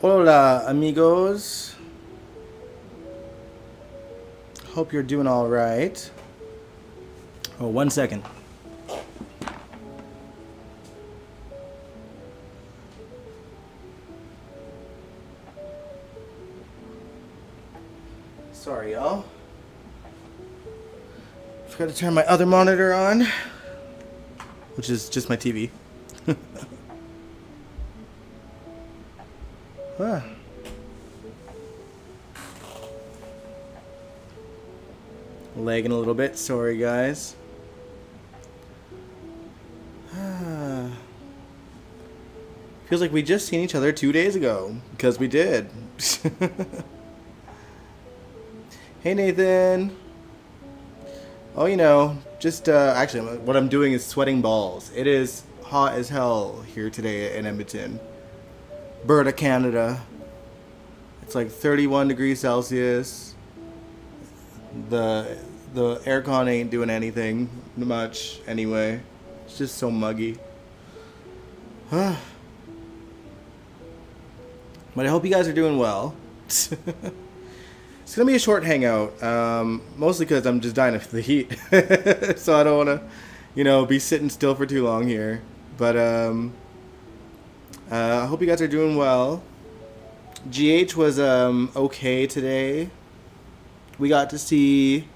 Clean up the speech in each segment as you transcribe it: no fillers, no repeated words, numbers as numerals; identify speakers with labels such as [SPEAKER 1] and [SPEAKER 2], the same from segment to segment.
[SPEAKER 1] Hola, amigos. Hope you're doing all right. Oh, 1 second. Sorry, y'all. Forgot to turn my other monitor on, which is just my TV. Huh. Lagging a little bit. Sorry, guys. Feels like we just seen each other 2 days ago, because we did. Hey, Nathan. Oh, just actually, what I'm doing is sweating balls. It is hot as hell here today in Edmonton, Alberta, Canada. It's like 31 degrees Celsius. The aircon ain't doing anything much anyway. It's just so muggy. But I hope you guys are doing well. It's gonna be a short hangout, mostly because I'm just dying of the heat, so I don't want to, be sitting still for too long here. But I hope you guys are doing well. GH was okay today. We got to see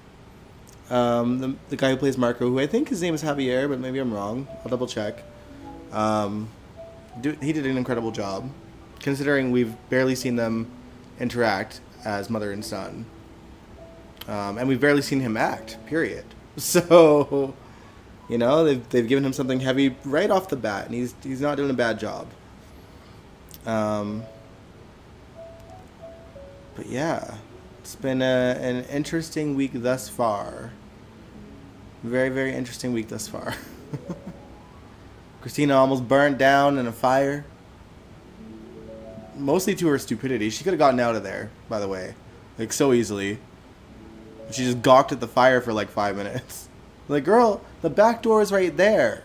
[SPEAKER 1] the guy who plays Marco, who I think his name is Javier, but maybe I'm wrong. I'll double check. He did an incredible job, considering we've barely seen them interact as mother and son, and we've barely seen him act. Period. So, they've given him something heavy right off the bat, and he's not doing a bad job. But yeah, it's been an interesting week thus far. Very, very interesting week thus far. Christina almost burnt down in a fire. Mostly to her stupidity. She could have gotten out of there, by the way. Like, so easily. She just gawked at the fire for like 5 minutes. Like, girl, the back door is right there.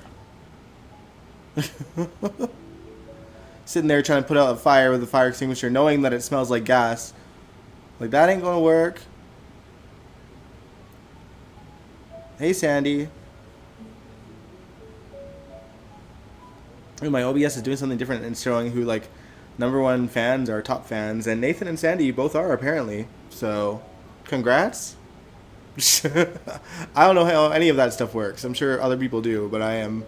[SPEAKER 1] Sitting there trying to put out a fire with a fire extinguisher, knowing that it smells like gas. Like, that ain't gonna work. Hey, Sandy. Ooh, my OBS is doing something different and showing who, like, number one fans are top fans, and Nathan and Sandy both are, apparently. So, congrats. I don't know how any of that stuff works. I'm sure other people do, but I am,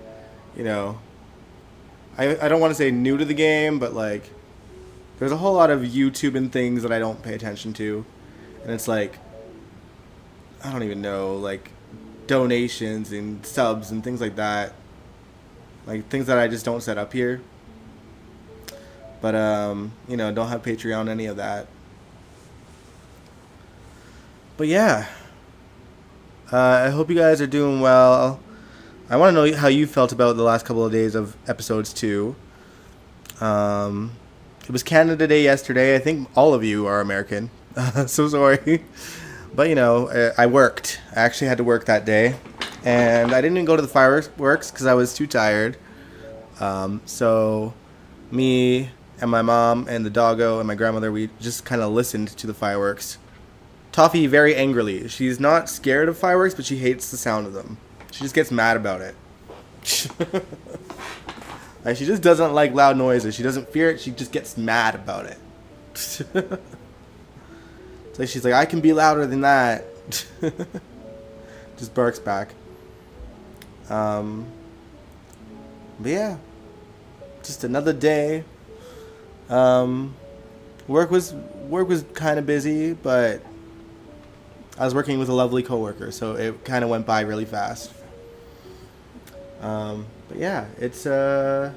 [SPEAKER 1] I don't want to say new to the game, but, like, there's a whole lot of YouTube and things that I don't pay attention to. And it's like, I don't even know, like, donations and subs and things like that. Like, things that I just don't set up here. But, don't have Patreon, any of that. But yeah. I hope you guys are doing well. I want to know how you felt about the last couple of days of episodes 2. It was Canada Day yesterday. I think all of you are American. So sorry. But, I worked. I actually had to work that day. And I didn't even go to the fireworks because I was too tired. So me and my mom and the doggo and my grandmother, we just kind of listened to the fireworks. Toffee very angrily. She's not scared of fireworks, but she hates the sound of them. She just gets mad about it. Like, she just doesn't like loud noises. She doesn't fear it. She just gets mad about it. It's like she's like, I can be louder than that. Just barks back. But yeah, just another day. Work was kind of busy, but I was working with a lovely coworker, so it kind of went by really fast. But yeah, it's thought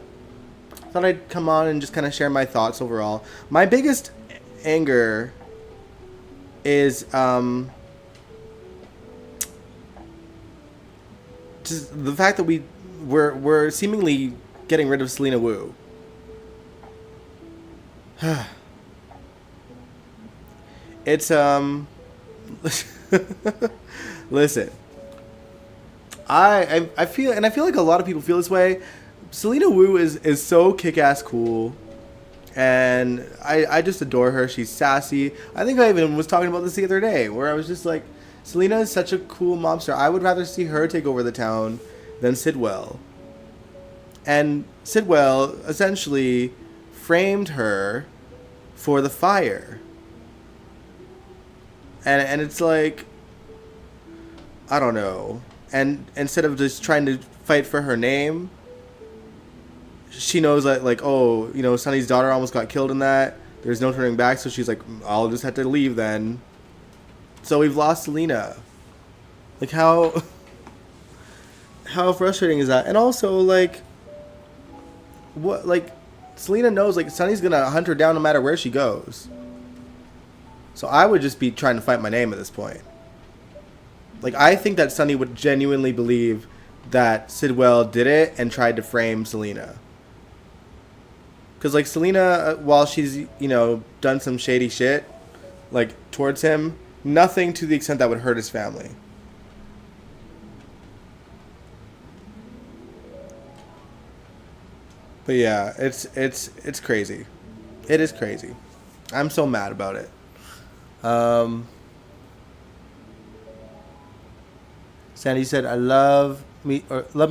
[SPEAKER 1] I'd come on and just kind of share my thoughts overall. My biggest anger is just the fact that we're seemingly getting rid of Selena Wu. It's listen. I feel like a lot of people feel this way. Selena Wu is so kick-ass cool And I just adore her. She's sassy. I think I even was talking about this the other day, where I was just like, Selena is such a cool mobster. I would rather see her take over the town than Sidwell. And Sidwell essentially framed her for the fire. And it's like, I don't know. And instead of just trying to fight for her name, she knows that, like, oh, you know, Sonny's daughter almost got killed in that. There's no turning back, so she's like, I'll just have to leave then. So we've lost Selena. Like, how frustrating is that? And also, like, what, like, Selena knows, like, Sonny's gonna hunt her down no matter where she goes. So I would just be trying to fight my name at this point. Like, I think that Sonny would genuinely believe that Sidwell did it and tried to frame Selena. Because, like, Selena, while she's, you know, done some shady shit, like, towards him, nothing to the extent that would hurt his family. But yeah, it's crazy. It is crazy. I'm so mad about it. Um, Sandy said, "I love me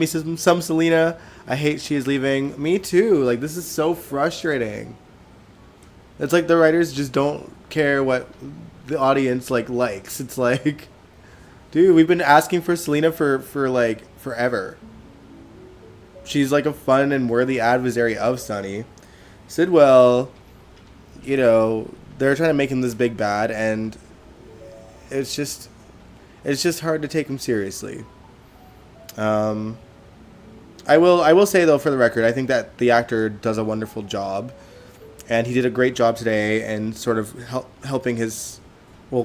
[SPEAKER 1] some Selena. I hate she is leaving. Me too. Like, this is so frustrating. It's like the writers just don't care what the audience likes. It's like, dude, we've been asking for Selena for like forever. She's like a fun and worthy adversary of Sunny. Sidwell, you know, they're trying to make him this big bad, and it's just hard to take him seriously. I will say though, for the record, I think that the actor does a wonderful job, and he did a great job today, and sort of helping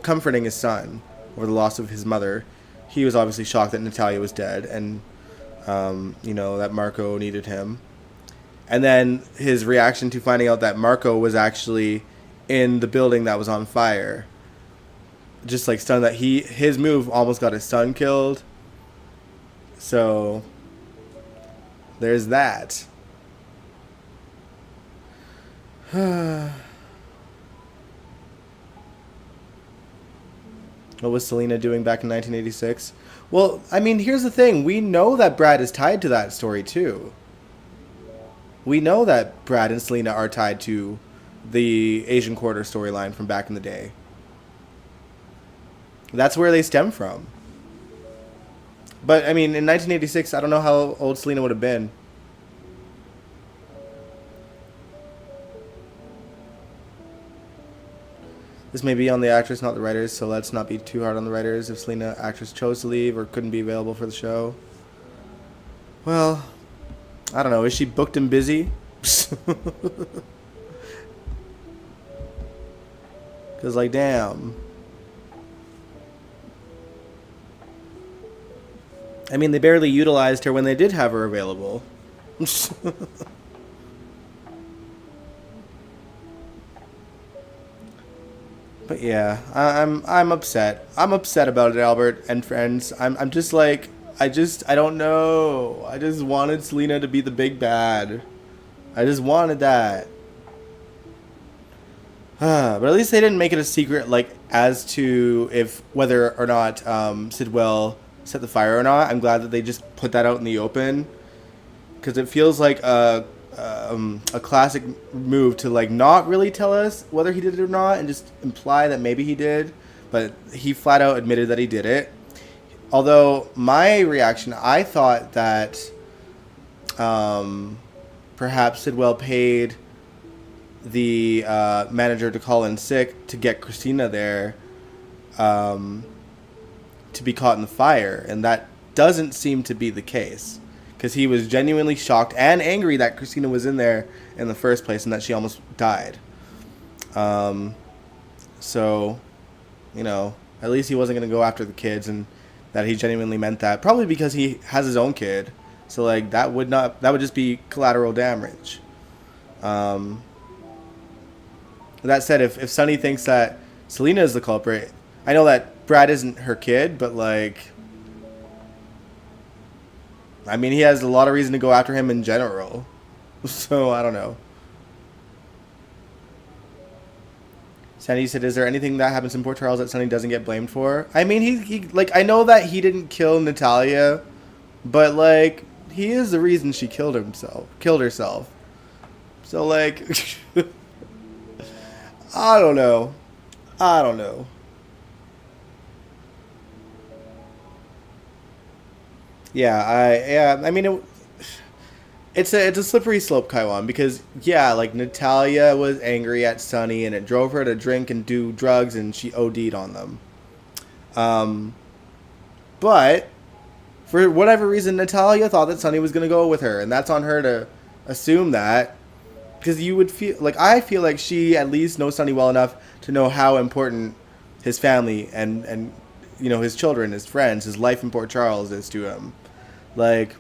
[SPEAKER 1] comforting his son over the loss of his mother. He was obviously shocked that Natalia was dead, and you know, that Marco needed him. And then his reaction to finding out that Marco was actually in the building that was on fire. Just like stunned that his move almost got his son killed. So there's that. What was Selena doing back in 1986? Well, I mean, here's the thing. We know that Brad is tied to that story, too. We know that Brad and Selena are tied to the Asian Quarter storyline from back in the day. That's where they stem from. But, I mean, in 1986, I don't know how old Selena would have been. This may be on the actress, not the writers, so let's not be too hard on the writers if Selena, actress, chose to leave or couldn't be available for the show. Well, I don't know. Is she booked and busy? Because, like, damn. I mean, they barely utilized her when they did have her available. But yeah, I'm upset. I'm upset about it, Albert and friends. I'm just like, I don't know. I just wanted Selena to be the big bad. I just wanted that. But at least they didn't make it a secret, like, as to if whether or not Sidwell set the fire or not. I'm glad that they just put that out in the open, because it feels like a classic move to, like, not really tell us whether he did it or not and just imply that maybe he did, but he flat out admitted that he did it. Although my reaction, I thought that perhaps Sidwell paid the manager to call in sick to get Christina there to be caught in the fire, and that doesn't seem to be the case, because he was genuinely shocked and angry that Christina was in there in the first place and that she almost died. So, you know, at least he wasn't going to go after the kids, and that he genuinely meant that. Probably because he has his own kid. So, like, that would just be collateral damage. That said, if Sunny thinks that Selena is the culprit, I know that Brad isn't her kid, but, like, I mean, he has a lot of reason to go after him in general. So, I don't know. Sandy said, "Is there anything that happens in Port Charles that Sonny doesn't get blamed for?" I mean, he like I know that he didn't kill Natalia, but like he is the reason she killed herself. So like, I don't know. I don't know. I mean it's a slippery slope, Kaiwan, because yeah, like Natalia was angry at Sunny and it drove her to drink and do drugs and she OD'd on them. Um, but for whatever reason, Natalia thought that Sunny was gonna go with her, and that's on her to assume that, because you would feel like I feel like she at least knows Sunny well enough to know how important his family and you know his children, his friends, his life in Port Charles is to him. Like,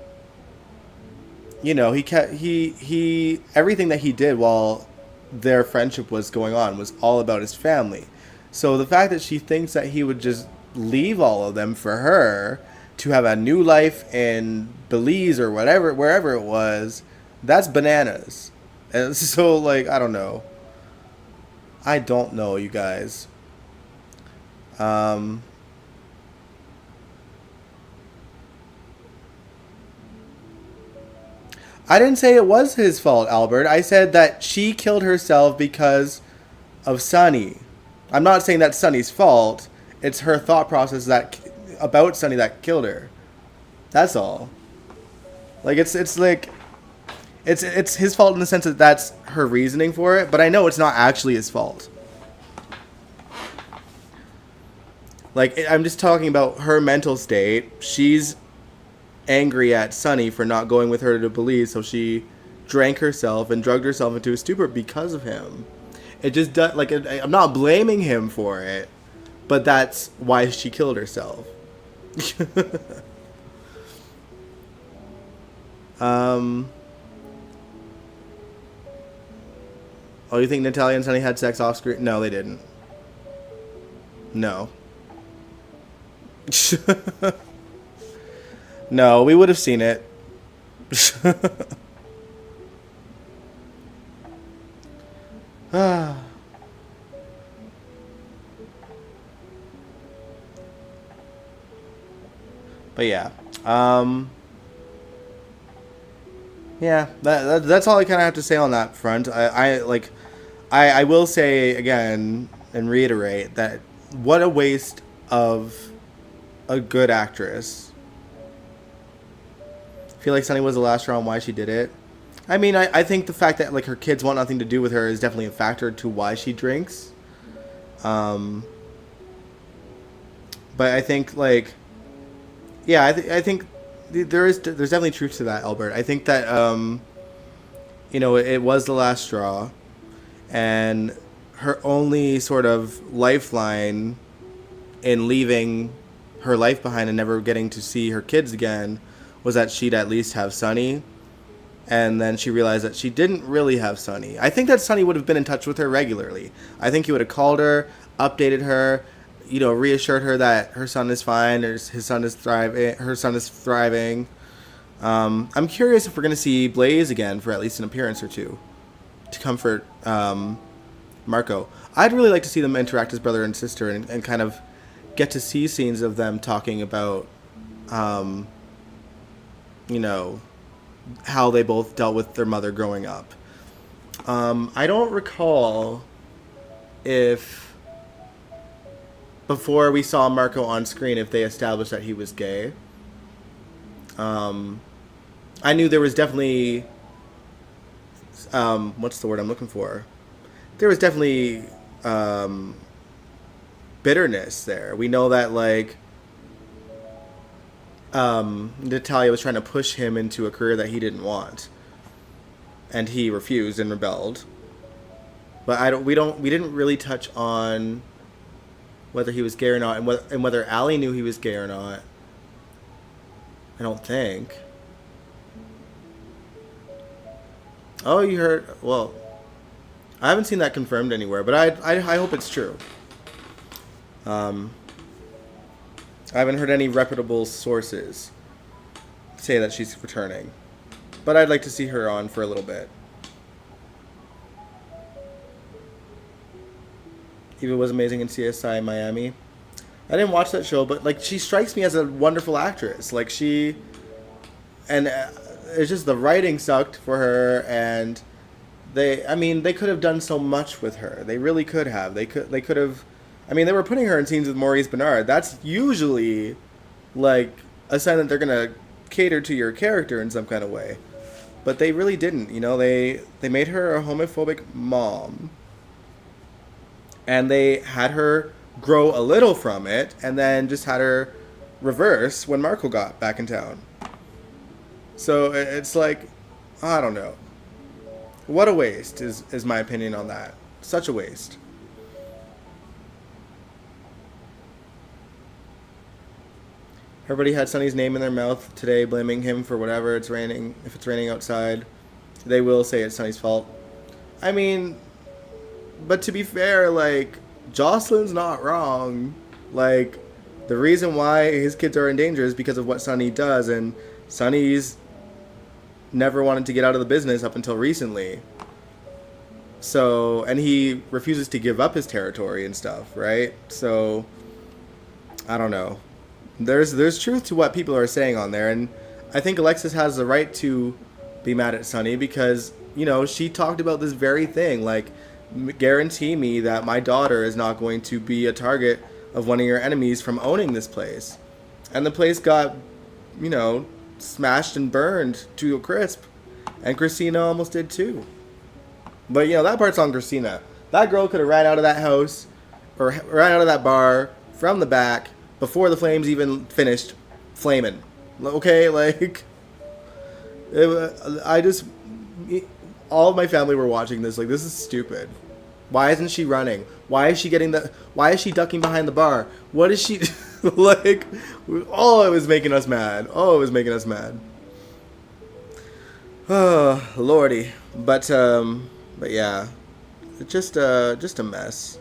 [SPEAKER 1] you know, he everything that he did while their friendship was going on was all about his family. So the fact that she thinks that he would just leave all of them for her to have a new life in Belize or whatever, wherever it was, that's bananas. And so, like, I don't know. I don't know, you guys. Um, I didn't say it was his fault, Albert. I said that she killed herself because of Sunny. I'm not saying that's Sunny's fault. It's her thought process that about Sunny that killed her. That's all. Like it's like it's his fault in the sense that that's her reasoning for it, but I know it's not actually his fault. Like I'm just talking about her mental state. She's angry at Sunny for not going with her to Belize, so she drank herself and drugged herself into a stupor because of him. It just does like I'm not blaming him for it, but that's why she killed herself. um. Oh, you think Natalia and Sunny had sex off screen? No, they didn't. No. No, we would have seen it. But yeah. Yeah, that's all I kind of have to say on that front. I will say again and reiterate that what a waste of a good actress. I feel like Sunny was the last straw on why she did it. I mean, I think the fact that like her kids want nothing to do with her is definitely a factor to why she drinks. But I think like, yeah, I think there's definitely truth to that, Albert. I think that you know, it was the last straw, and her only sort of lifeline in leaving her life behind and never getting to see her kids again was that she'd at least have Sunny. And then she realized that she didn't really have Sunny. I think that Sunny would have been in touch with her regularly. I think he would have called her, updated her, you know, reassured her that her son is fine, or his son is thriving, her son is thriving. I'm curious if we're going to see Blaze again for at least an appearance or two to comfort Marco. I'd really like to see them interact as brother and sister and kind of get to see scenes of them talking about, you know, how they both dealt with their mother growing up. I don't recall if before we saw Marco on screen if they established that he was gay. I knew there was definitely what's the word I'm looking for? There was definitely bitterness there. We know that like Natalia was trying to push him into a career that he didn't want, and he refused and rebelled. But we didn't really touch on whether he was gay or not, and whether Allie knew he was gay or not. I don't think. Oh, you heard? Well, I haven't seen that confirmed anywhere, but I hope it's true. I haven't heard any reputable sources say that she's returning, but I'd like to see her on for a little bit. Eva was amazing in CSI Miami. I didn't watch that show, but like she strikes me as a wonderful actress. Like she and it's just the writing sucked for her, and I mean, they could have done so much with her. They really could have. They could have. I mean, they were putting her in scenes with Maurice Bernard. That's usually like a sign that they're gonna cater to your character in some kind of way. But they really didn't. You know, they made her a homophobic mom, and they had her grow a little from it, and then just had her reverse when Marco got back in town. So it's like, I don't know. What a waste is my opinion on that. Such a waste. Everybody had Sonny's name in their mouth today, blaming him for whatever it's raining. If it's raining outside, they will say it's Sonny's fault. I mean, but to be fair, like, Jocelyn's not wrong. Like, the reason why his kids are in danger is because of what Sonny does, and Sonny's never wanted to get out of the business up until recently. So, and he refuses to give up his territory and stuff, right? So, I don't know. There's truth to what people are saying on there, and I think Alexis has the right to be mad at Sonny because, you know, she talked about this very thing, like, guarantee me that my daughter is not going to be a target of one of your enemies from owning this place. And the place got, you know, smashed and burned to a crisp, and Christina almost did too. But, you know, that part's on Christina. That girl could have ran out of that house, or ran out of that bar from the back, before the flames even finished flaming. Okay, like, all of my family were watching this, like, this is stupid. Why isn't she running? Why is she ducking behind the bar? What is she, like, oh, it was making us mad. Oh, it was making us mad. Oh, lordy. But yeah, it's just a mess.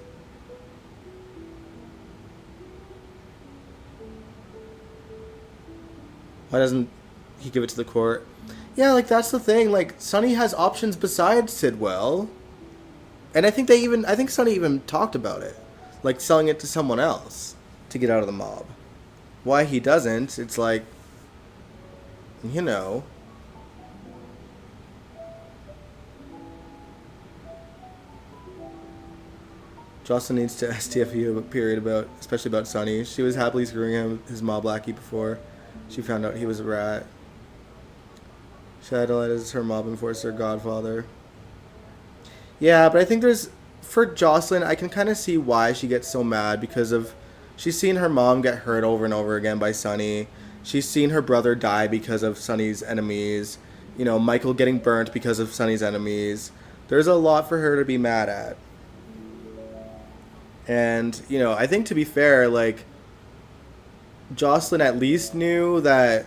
[SPEAKER 1] Why doesn't he give it to the court? Yeah, like, that's the thing. Like, Sonny has options besides Sidwell. And I think Sonny even talked about it. Like, selling it to someone else to get out of the mob. Why he doesn't, it's like, you know. Jocelyn needs to STFU a period about, especially about Sonny. She was happily screwing him, his mob lackey, before she found out he was a rat. Shadowlight is her mob enforcer godfather. Yeah, but I think for Jocelyn, I can kind of see why she gets so mad because of, she's seen her mom get hurt over and over again by Sonny. She's seen her brother die because of Sonny's enemies. You know, Michael getting burnt because of Sonny's enemies. There's a lot for her to be mad at. And, you know, I think to be fair, like, Jocelyn at least knew that,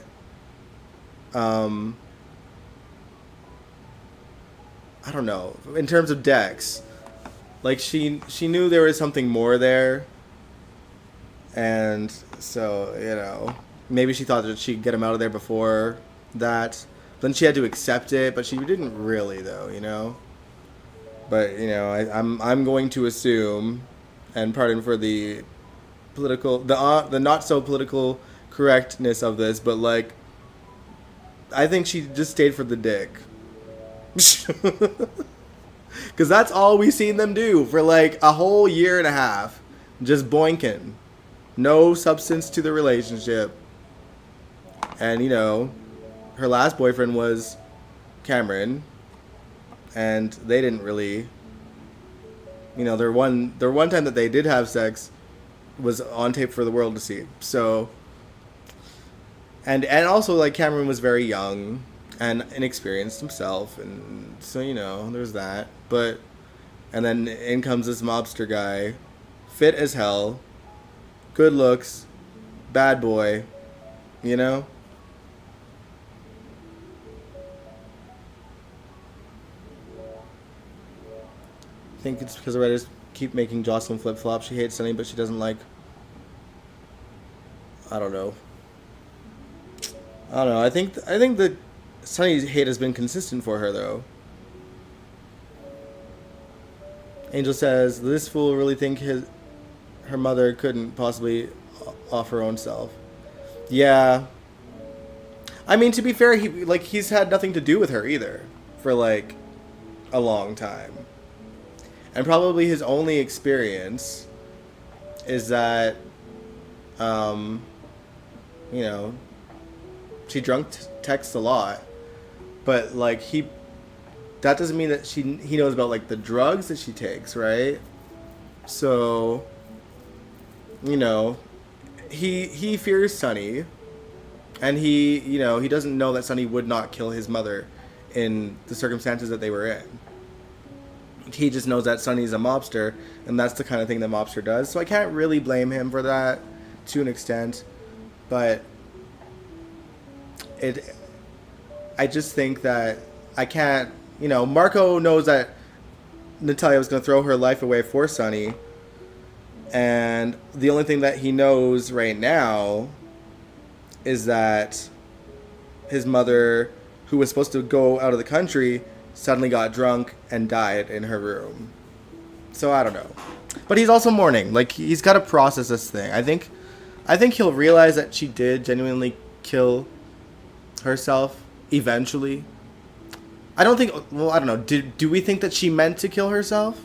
[SPEAKER 1] I don't know, in terms of Dex, like, she knew there was something more there, and so, you know, maybe she thought that she'd get him out of there before that. Then she had to accept it, but she didn't really, though, you know. But, you know, I'm going to assume, and pardon for the political, the not so political correctness of this, but, like, I think she just stayed for the dick. Because that's all we've seen them do for like a whole year and a half. Just boinking. No substance to the relationship. And, you know, her last boyfriend was Cameron. And they didn't really, you know, their one time that they did have sex was on tape for the world to see. So, and also, like, Cameron was very young and inexperienced himself, and so, you know, there's that. But, and then in comes this mobster guy, fit as hell, good looks, bad boy, you know? I think it's because the writers keep making Jocelyn flip-flop. She hates Sonny, but she doesn't like, I don't know. I think that Sonny's hate has been consistent for her, though. Angel says, this fool really think her mother couldn't possibly off her own self. Yeah. I mean, to be fair, he's had nothing to do with her either for like a long time. And probably his only experience is that, um, you know, she drunk texts a lot, but like that doesn't mean that he knows about like the drugs that she takes, right? So, you know, he fears Sonny, and he doesn't know that Sonny would not kill his mother in the circumstances that they were in. He just knows that Sonny's a mobster, and that's the kind of thing that mobster does. So I can't really blame him for that to an extent, but I just think that I can't. Marco knows that Natalia was going to throw her life away for Sonny, and the only thing that he knows right now is that his mother, who was supposed to go out of the country, suddenly got drunk and died in her room. So I don't know. But he's also mourning. Like, he's got to process this thing. I think he'll realize that she did genuinely kill herself eventually. I don't know. Do we think that she meant to kill herself?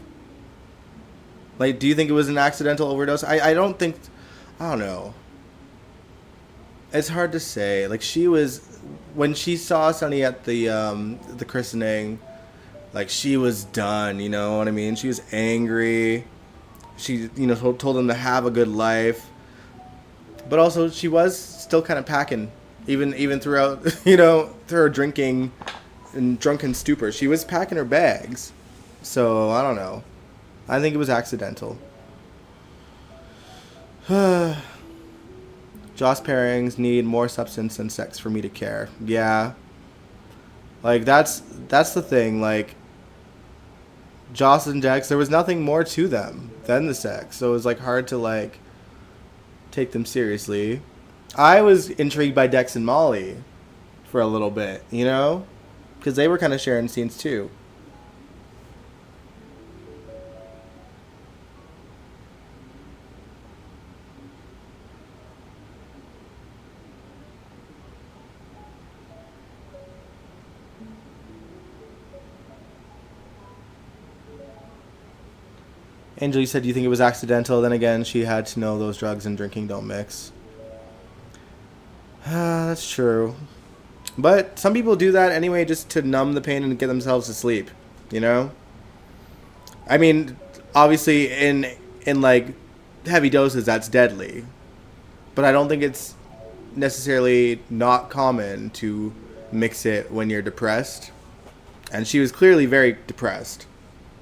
[SPEAKER 1] Like, do you think it was an accidental overdose? I don't know. It's hard to say. Like, when she saw Sonny at the christening, like, she was done, you know what I mean? She was angry. She, told him to have a good life. But also, she was still kind of packing, even throughout, through her drinking and drunken stupor. She was packing her bags. So, I don't know. I think it was accidental. Joss pairings need more substance than sex for me to care. Yeah. Like, that's the thing. Like, Joss and Dex, there was nothing more to them than the sex. So it was, like, hard to, like, take them seriously. I was intrigued by Dex and Molly for a little bit, because they were kind of sharing scenes too. Angel, you said you think it was accidental. Then again, she had to know those drugs and drinking don't mix. That's true. But some people do that anyway just to numb the pain and get themselves to sleep, I mean, obviously in like heavy doses that's deadly. But I don't think it's necessarily not common to mix it when you're depressed. And she was clearly very depressed.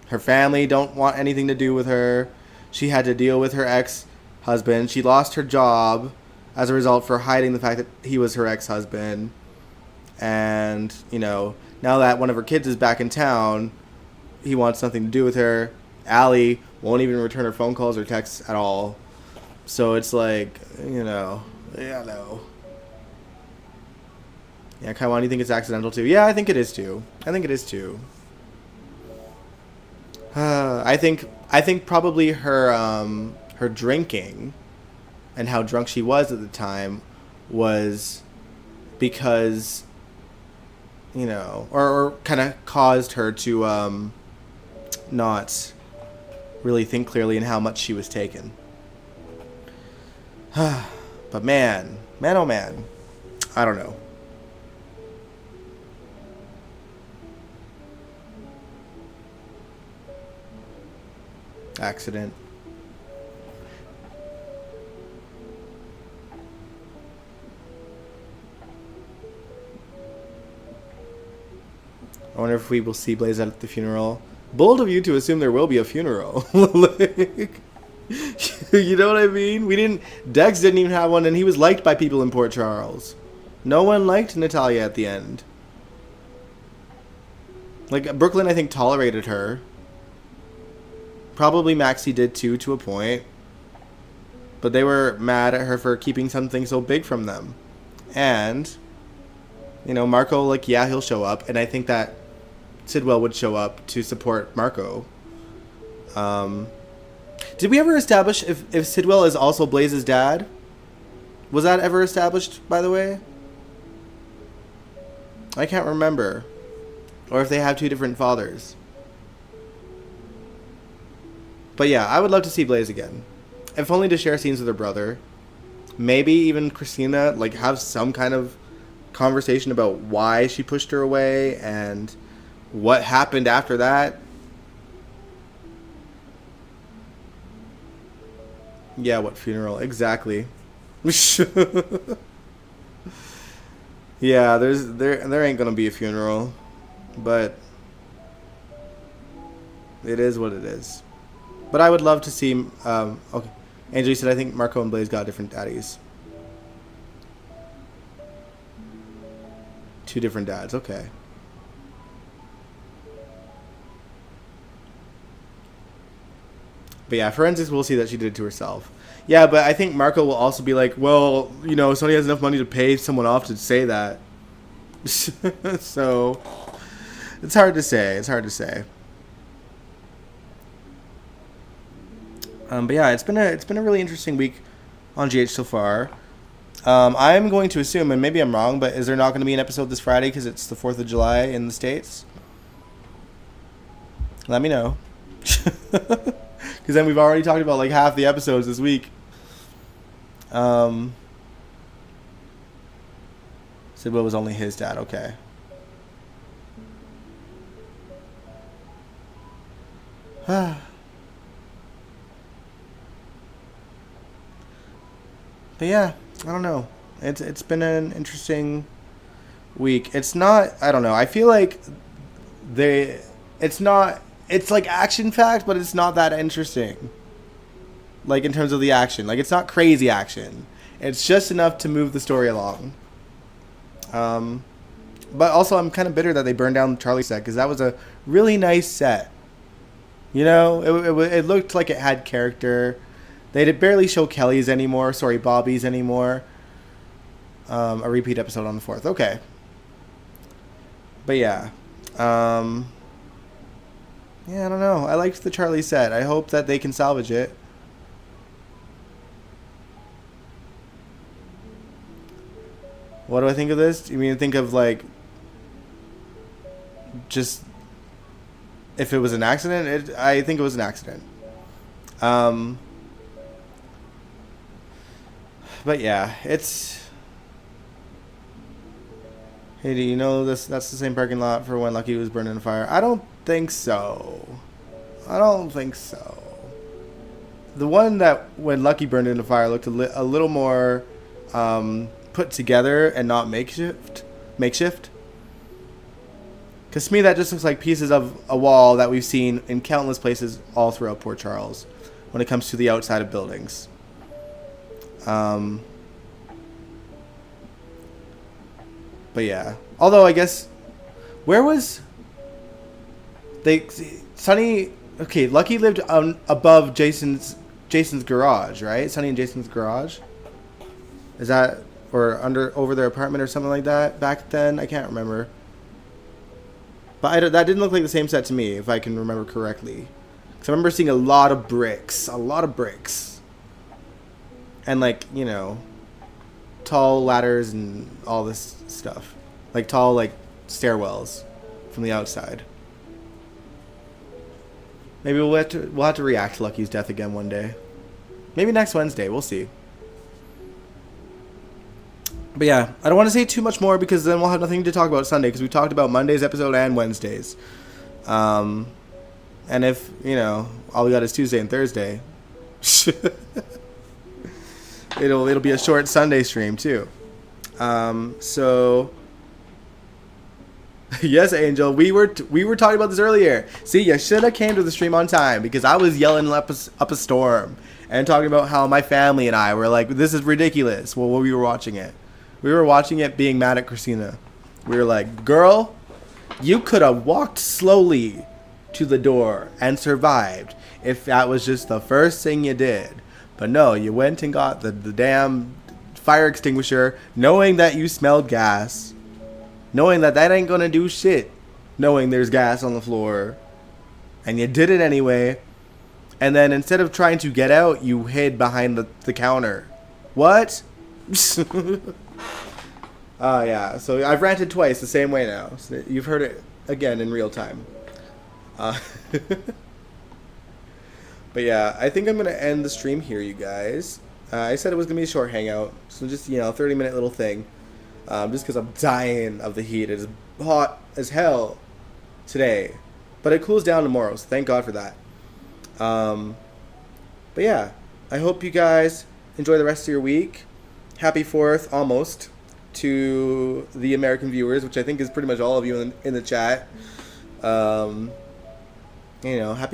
[SPEAKER 1] Her family don't want anything to do with her. She had to deal with her ex-husband. She lost her job as a result for hiding the fact that he was her ex-husband. And, now that one of her kids is back in town, he wants nothing to do with her. Allie won't even return her phone calls or texts at all. So it's like, yeah, no. Yeah, Kaiwan, do you think it's accidental too? Yeah, I think it is too. I think probably her drinking and how drunk she was at the time was because, or kind of caused her to not really think clearly in how much she was taken. But man, oh man, I don't know. Accident. I wonder if we will see Blaze at the funeral. Bold of you to assume there will be a funeral. Like, you know what I mean? Dex didn't even have one, and he was liked by people in Port Charles. No one liked Natalia at the end. Like, Brooklyn, I think, tolerated her. Probably Maxie did too, to a point. But they were mad at her for keeping something so big from them. And, Marco, like, yeah, he'll show up. And I think that Sidwell would show up to support Marco. Um, did we ever establish if Sidwell is also Blaze's dad? Was that ever established, by the way? I can't remember. Or if they have two different fathers. But yeah, I would love to see Blaze again. If only to share scenes with her brother. Maybe even Christina, like, have some kind of conversation about why she pushed her away and what happened after that. Yeah, what funeral? Exactly. Yeah, there ain't gonna be a funeral, but it is what it is. But I would love to see. Okay, Angel, you said I think Marco and Blaze got different daddies. Two different dads. Okay. But yeah, forensics will see that she did it to herself. Yeah, but I think Marco will also be like, well, you know, Sony has enough money to pay someone off to say that. So it's hard to say. It's hard to say. But yeah, it's been a really interesting week on GH so far. I'm going to assume, and maybe I'm wrong, but is there not going to be an episode this Friday because it's the 4th of July in the States? Let me know. Because then we've already talked about like half the episodes this week. Sidwell was only his dad. Okay. But yeah, I don't know. It's been an interesting week. It's not. I don't know. I feel like it's not. It's like action fact, but it's not that interesting. Like in terms of the action, like it's not crazy action. It's just enough to move the story along. But also I'm kind of bitter that they burned down Charlie's set because that was a really nice set. You know, it looked like it had character. They did barely show Kelly's anymore. Sorry, Bobby's anymore. A repeat episode on the 4th. Okay. But yeah. Yeah, I don't know. I liked the Charlie set. I hope that they can salvage it. What do I think of this? You mean think of like just if it was an accident? I think it was an accident. But yeah, it's. Hey, do you know this? That's the same parking lot for when Lucky was burned in a fire. I don't think so. I don't think so. The one that when Lucky burned in a fire looked a little more put together and not makeshift. Because to me that just looks like pieces of a wall that we've seen in countless places all throughout Port Charles when it comes to the outside of buildings. But yeah. Although I guess where was Sunny? Okay, Lucky lived above Jason's garage, right? Sunny and Jason's garage. Is that or over their apartment or something like that back then? I can't remember. But that didn't look like the same set to me, if I can remember correctly. Because I remember seeing a lot of bricks, and like tall ladders and all this stuff, like tall stairwells from the outside. Maybe we'll have to react to Lucky's death again one day. Maybe next Wednesday. We'll see. But yeah, I don't want to say too much more because then we'll have nothing to talk about Sunday because we talked about Monday's episode and Wednesday's. And if, all we got is Tuesday and Thursday, it'll be a short Sunday stream too. So yes, Angel, we were talking about this earlier. See, you should have came to the stream on time because I was yelling up a storm and talking about how my family and I were like, this is ridiculous. Well, we were watching it. We were watching it being mad at Christina. We were like, girl, you could have walked slowly to the door and survived if that was just the first thing you did. But no, you went and got the damn fire extinguisher knowing that you smelled gas. Knowing that ain't gonna do shit. Knowing there's gas on the floor. And you did it anyway. And then instead of trying to get out, you hid behind the counter. What? Yeah. So I've ranted twice the same way now. So you've heard it again in real time. Uh, but yeah, I think I'm going to end the stream here, you guys. I said it was going to be a short hangout. So just, 30-minute little thing. Just because I'm dying of the heat. It is hot as hell today. But it cools down tomorrow, so thank God for that. But yeah, I hope you guys enjoy the rest of your week. Happy 4th, almost, to the American viewers, which I think is pretty much all of you in the chat. Happy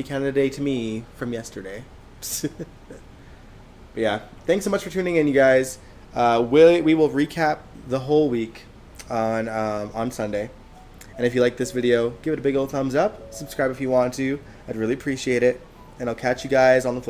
[SPEAKER 1] Canada Day to me from yesterday. But yeah, thanks so much for tuning in, you guys. We will recap the whole week on Sunday. And if you like this video, give it a big old thumbs up. Subscribe if you want to. I'd really appreciate it. And I'll catch you guys on the flip